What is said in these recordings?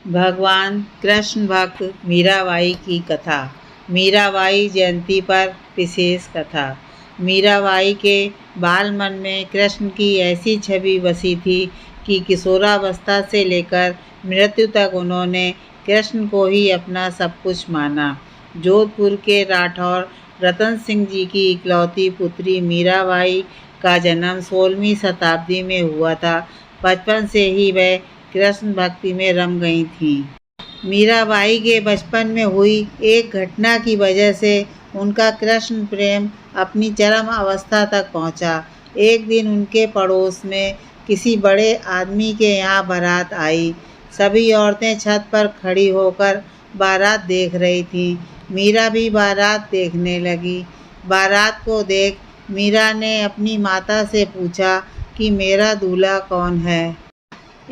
भगवान कृष्ण भक्त मीराबाई की कथा। मीराबाई जयंती पर विशेष कथा। मीराबाई के बाल मन में कृष्ण की ऐसी छवि बसी थी कि किशोरावस्था से लेकर मृत्यु तक उन्होंने कृष्ण को ही अपना सब कुछ माना। जोधपुर के राठौर रतन सिंह जी की इकलौती पुत्री मीराबाई का जन्म 16वीं शताब्दी में हुआ था। बचपन से ही वह कृष्ण भक्ति में रम गई थीं। मीराबाई के बचपन में हुई एक घटना की वजह से उनका कृष्ण प्रेम अपनी चरम अवस्था तक पहुंचा। एक दिन उनके पड़ोस में किसी बड़े आदमी के यहाँ बारात आई। सभी औरतें छत पर खड़ी होकर बारात देख रही थीं। मीरा भी बारात देखने लगी। बारात को देख मीरा ने अपनी माता से पूछा कि मेरा दूल्हा कौन है।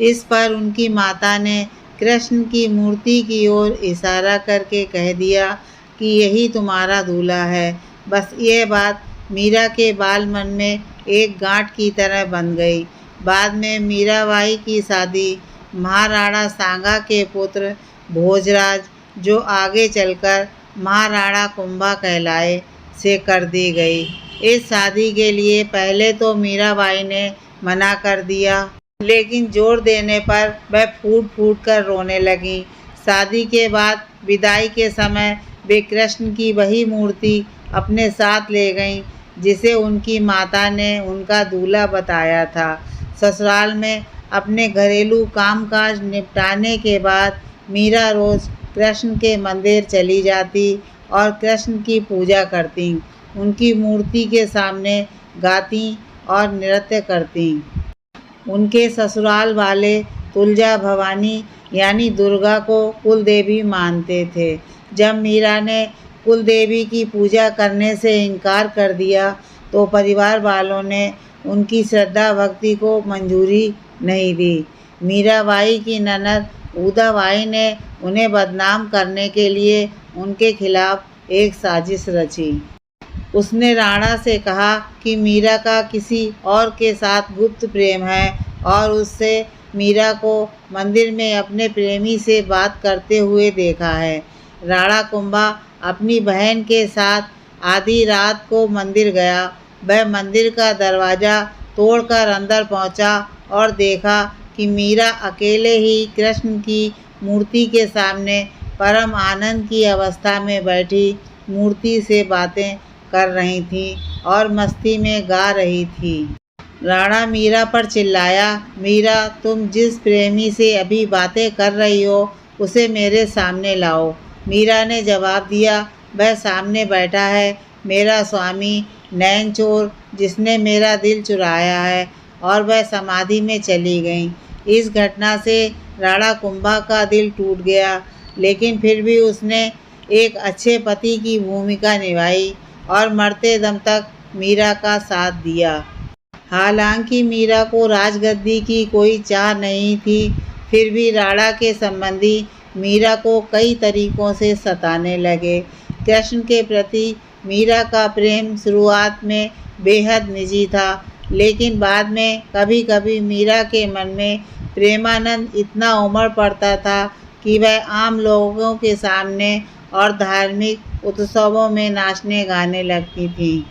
इस पर उनकी माता ने कृष्ण की मूर्ति की ओर इशारा करके कह दिया कि यही तुम्हारा दूल्हा है। बस ये बात मीरा के बाल मन में एक गांठ की तरह बन गई। बाद में मीराबाई की शादी महाराणा सांगा के पुत्र भोजराज, जो आगे चलकर महाराणा कुंभा कहलाए, से कर दी गई। इस शादी के लिए पहले तो मीराबाई ने मना कर दिया, लेकिन जोर देने पर वह फूट फूट कर रोने लगी। शादी के बाद विदाई के समय वे कृष्ण की वही मूर्ति अपने साथ ले गईं जिसे उनकी माता ने उनका दूल्हा बताया था। ससुराल में अपने घरेलू कामकाज निपटाने के बाद मीरा रोज कृष्ण के मंदिर चली जाती और कृष्ण की पूजा करती, उनकी मूर्ति के सामने गाती और नृत्य करती। उनके ससुराल वाले तुलजा भवानी यानी दुर्गा को कुल देवी मानते थे। जब मीरा ने कुल देवी की पूजा करने से इनकार कर दिया तो परिवार वालों ने उनकी श्रद्धा भक्ति को मंजूरी नहीं दी। मीराबाई की ननद उदाबाई ने उन्हें बदनाम करने के लिए उनके खिलाफ एक साजिश रची। उसने राणा से कहा कि मीरा का किसी और के साथ गुप्त प्रेम है और उससे मीरा को मंदिर में अपने प्रेमी से बात करते हुए देखा है। राणा कुंभा अपनी बहन के साथ आधी रात को मंदिर गया। वह मंदिर का दरवाज़ा तोड़कर अंदर पहुंचा और देखा कि मीरा अकेले ही कृष्ण की मूर्ति के सामने परम आनंद की अवस्था में बैठी मूर्ति से बातें कर रही थी और मस्ती में गा रही थी। राणा मीरा पर चिल्लाया, मीरा, तुम जिस प्रेमी से अभी बातें कर रही हो उसे मेरे सामने लाओ। मीरा ने जवाब दिया, वह सामने बैठा है, मेरा स्वामी नैन चोर जिसने मेरा दिल चुराया है। और वह समाधि में चली गई। इस घटना से राणा कुंभा का दिल टूट गया, लेकिन फिर भी उसने एक अच्छे पति की भूमिका निभाई और मरते दम तक मीरा का साथ दिया। हालांकि मीरा को राजगद्दी की कोई चाह नहीं थी, फिर भी राणा के संबंधी मीरा को कई तरीकों से सताने लगे। कृष्ण के प्रति मीरा का प्रेम शुरुआत में बेहद निजी था, लेकिन बाद में कभी कभी मीरा के मन में प्रेमानंद इतना उमड़ पड़ता था कि वह आम लोगों के सामने और धार्मिक उत्सवों में नाचने गाने लगती थी।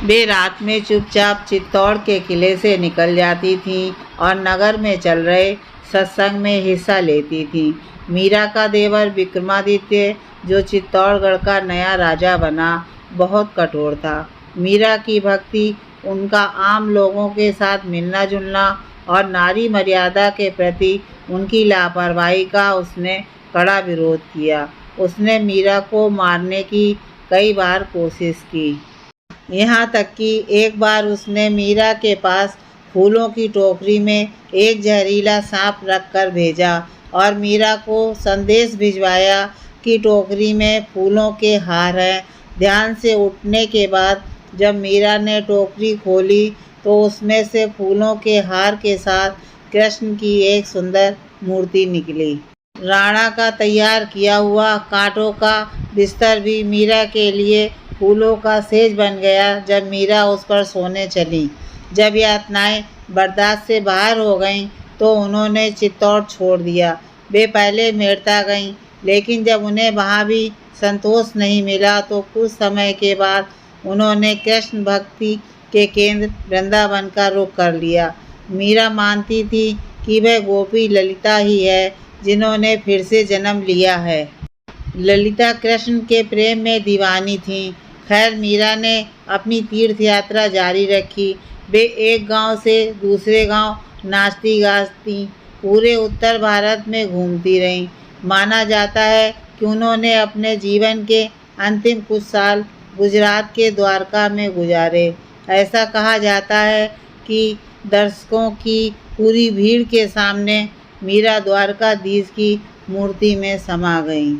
वे रात में चुपचाप चित्तौड़ के किले से निकल जाती थीं और नगर में चल रहे सत्संग में हिस्सा लेती थीं। मीरा का देवर विक्रमादित्य, जो चित्तौड़गढ़ का नया राजा बना, बहुत कठोर था। मीरा की भक्ति, उनका आम लोगों के साथ मिलना जुलना और नारी मर्यादा के प्रति उनकी लापरवाही का उसने कड़ा विरोध किया। उसने मीरा को मारने की कई बार कोशिश की। यहाँ तक कि एक बार उसने मीरा के पास फूलों की टोकरी में एक जहरीला सांप रख कर भेजा और मीरा को संदेश भिजवाया कि टोकरी में फूलों के हार हैं। ध्यान से उठने के बाद जब मीरा ने टोकरी खोली तो उसमें से फूलों के हार के साथ कृष्ण की एक सुंदर मूर्ति निकली। राणा का तैयार किया हुआ कांटों का बिस्तर भी मीरा के लिए फूलों का सेज बन गया जब मीरा उस पर सोने चली। जब यातनाएं बर्दाश्त से बाहर हो गईं तो उन्होंने चित्तौड़ छोड़ दिया। वे पहले मेड़ता गईं, लेकिन जब उन्हें वहाँ भी संतोष नहीं मिला तो कुछ समय के बाद उन्होंने कृष्ण भक्ति के केंद्र वृंदावन का रुख कर लिया। मीरा मानती थी कि वह गोपी ललिता ही है जिन्होंने फिर से जन्म लिया है। ललिता कृष्ण के प्रेम में दीवानी थीं। खैर, मीरा ने अपनी तीर्थ यात्रा जारी रखी। वे एक गांव से दूसरे गांव नाचती गाती पूरे उत्तर भारत में घूमती रहीं। माना जाता है कि उन्होंने अपने जीवन के अंतिम कुछ साल गुजरात के द्वारका में गुजारे। ऐसा कहा जाता है कि दर्शकों की पूरी भीड़ के सामने मीरा द्वारकाधीश की मूर्ति में समा गईं।